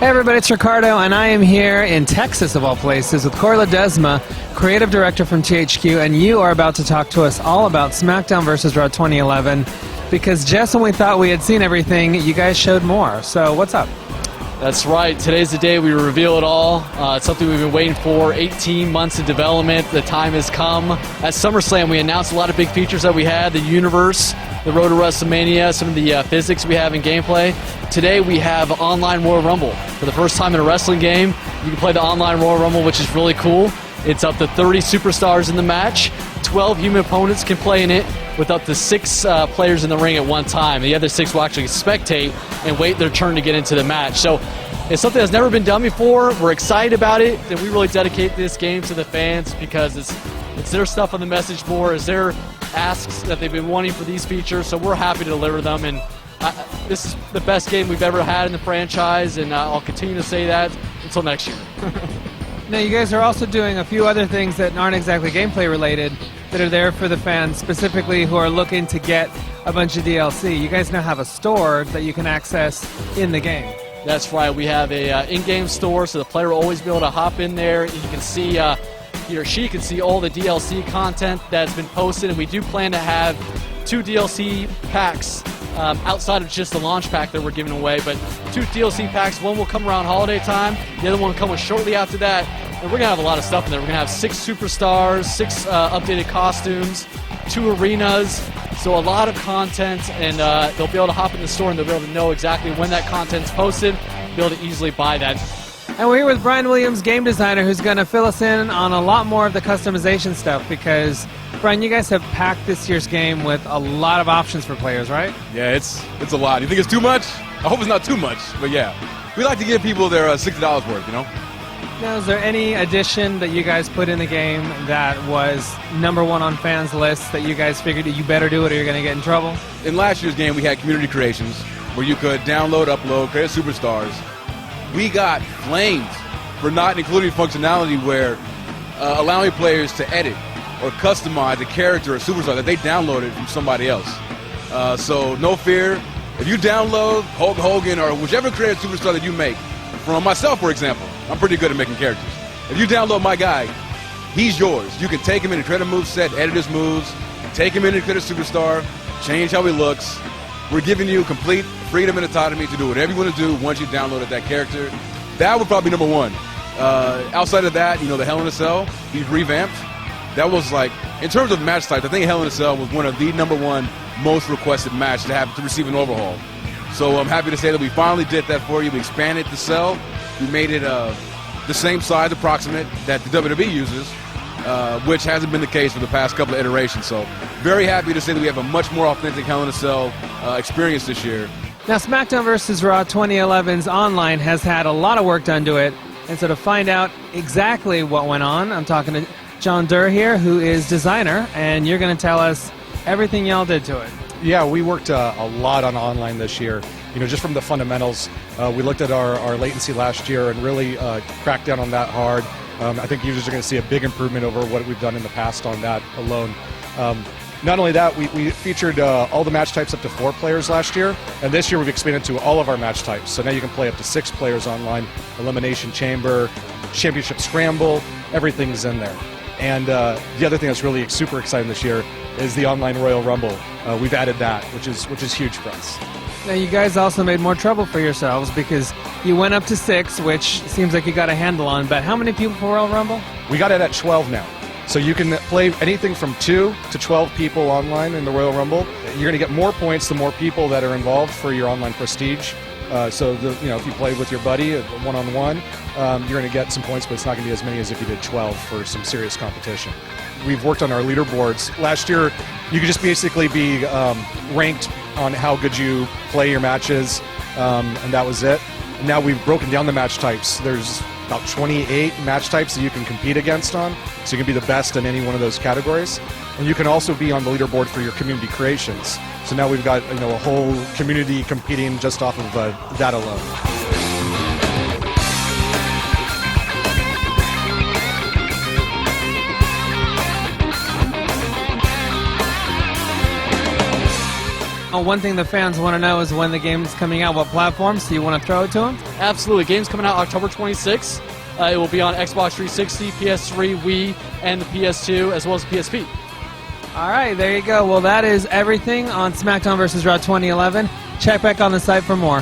Hey everybody, it's Ricardo, and I am here in Texas, of all places, with Corey Ledesma, Creative Director from THQ, and you are about to talk to us all about Smackdown vs. Raw 2011, because just when we thought we had seen everything, you guys showed more. So what's up? That's right. Today's the day we reveal it all. It's something we've been waiting for, 18 months of development. The time has come. At SummerSlam, we announced a lot of big features that we had, the Universe, the Road to WrestleMania, some of the physics we have in gameplay. Today we have online Royal Rumble. For the first time in a wrestling game, you can play the online Royal Rumble, which is really cool. It's up to 30 superstars in the match. 12 human opponents can play in it, with up to 6 players in the ring at one time. The other 6 will actually spectate and wait their turn to get into the match. So it's something that's never been done before. We're excited about it, and we really dedicate this game to the fans because it's their stuff on the message board. It's their asks that they've been wanting for these features, so we're happy to deliver them. And this is the best game we've ever had in the franchise, and I'll continue to say that until next year. Now, you guys are also doing a few other things that aren't exactly gameplay related that are there for the fans, specifically who are looking to get a bunch of DLC. You guys now have a store that you can access in the game. That's right. We have a in-game store, so the player will always be able to hop in there, and you can see, he or she can see all the DLC content that's been posted, and we do plan to have 2 DLC packs outside of just the launch pack that we're giving away, but 2 DLC packs. One will come around holiday time, the other one will come shortly after that, and we're going to have a lot of stuff in there. We're going to have 6 superstars, 6 updated costumes, 2 arenas, so a lot of content, and they'll be able to hop in the store and they'll be able to know exactly when that content's posted, be able to easily buy that. And we're here with Brian Williams, game designer, who's going to fill us in on a lot more of the customization stuff, because Brian, you guys have packed this year's game with a lot of options for players, right? Yeah, it's a lot. You think it's too much? I hope it's not too much, but yeah. We like to give people their $60 worth, you know? Now, is there any addition that you guys put in the game that was #1 on fans' lists that you guys figured you better do it or you're going to get in trouble? In last year's game, we had community creations where you could download, upload, create superstars. We got flamed for not including functionality where allowing players to edit or customize a character or superstar that they downloaded from somebody else. So no fear. If you download Hulk Hogan or whichever creative superstar that you make, from myself, for example, I'm pretty good at making characters. If you download my guy, he's yours. You can take him in and create a moveset, edit his moves, take him in and create a superstar, change how he looks. We're giving you complete freedom and autonomy to do whatever you want to do once you downloaded that character. That would probably be #1. Outside of that, you know, the Hell in a Cell, he's revamped. That was like, in terms of match types, I think Hell in a Cell was one of the #1 most requested match to receive an overhaul. So I'm happy to say that we finally did that for you. We expanded the cell. We made it the same size approximate that the WWE uses, which hasn't been the case for the past couple of iterations. So very happy to say that we have a much more authentic Hell in a Cell experience this year. Now, Smackdown vs. Raw 2011's online has had a lot of work done to it, and so to find out exactly what went on, I'm talking to John Durr here, who is designer, and you're going to tell us everything y'all did to it. Yeah, we worked a lot on online this year. You know, just from the fundamentals, we looked at our latency last year and really cracked down on that hard. I think users are going to see a big improvement over what we've done in the past on that alone. Not only that, we featured all the match types up to 4 players last year, and this year we've expanded to all of our match types. So now you can play up to 6 players online, Elimination Chamber, Championship Scramble, everything's in there. And the other thing that's really super exciting this year is the online Royal Rumble. We've added that, which is huge for us. Now, you guys also made more trouble for yourselves because you went up to 6, which seems like you got a handle on, but how many people for Royal Rumble? We got it at 12 now. So you can play anything from 2 to 12 people online in the Royal Rumble. You're going to get more points the more people that are involved for your online prestige. So if you play with your buddy one-on-one, you're going to get some points, but it's not going to be as many as if you did 12 for some serious competition. We've worked on our leaderboards. Last year, you could just basically be ranked on how good you play your matches, and that was it. Now we've broken down the match types. There's about 28 match types that you can compete against on, so you can be the best in any one of those categories. And you can also be on the leaderboard for your community creations. So now we've got a whole community competing just off of that alone. One thing the fans want to know is when the game is coming out, what platforms, so you want to throw it to them? Absolutely. Game's coming out October 26th. It will be on Xbox 360, PS3, Wii, and the PS2, as well as the PSP. All right, there you go. Well, that is everything on SmackDown vs. Raw 2011. Check back on the site for more.